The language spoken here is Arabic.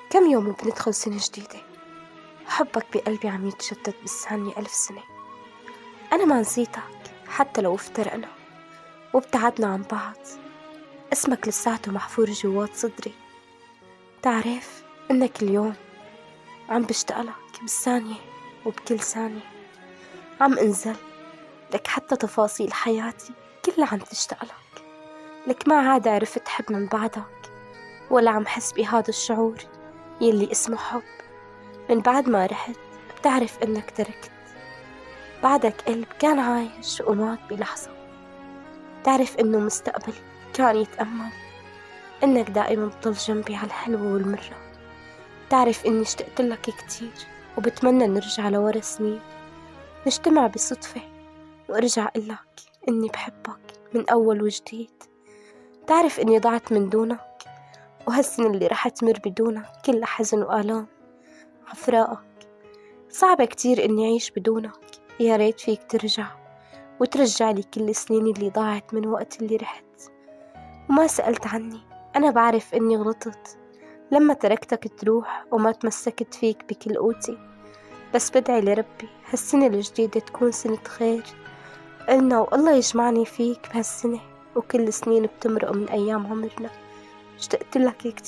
كم يوم وبندخل سنة جديدة، حبك بقلبي عم يتجدد بالثانية 1000 سنة. أنا ما نسيتك حتى لو افترقنا وابتعدنا عن بعض، اسمك لساته محفور جوات صدري. تعرف إنك اليوم عم بشتاقلك بالثانية وبكل ثانية، عم انزل لك حتى تفاصيل حياتي كلها عم تشتاقلك. لك ما عاد عرفت حب من بعدك، ولا عم حس بهذا الشعور يلي اسمه حب. من بعد ما رحت بتعرف إنك تركت بعدك قلب كان عايش ومات بلحظة. تعرف إنه مستقبل كان يتأمل إنك دائما بتضل جنبي على الحلوة والمرة. تعرف إني اشتقت لك كتير وبتمنى نرجع لورا سنين، نجتمع بصدفة وارجع قلك إني بحبك من أول وجديد. تعرف إني ضعت من دونك، وهالسنة اللي رح تمر بدونك كلها حزن وآلام عفراقك. صعبة كتير إني أعيش بدونك، يا ريت فيك ترجع وترجع لي كل السنين اللي ضاعت من وقت اللي رحت وما سألت عني. أنا بعرف إني غلطت لما تركتك تروح وما تمسكت فيك بكل قوتي، بس بدعي لربي هالسنة الجديدة تكون سنة خير إلنا، والله يجمعني فيك بهالسنة وكل سنين بتمرق من أيام عمرنا. اشتقت لك كتير.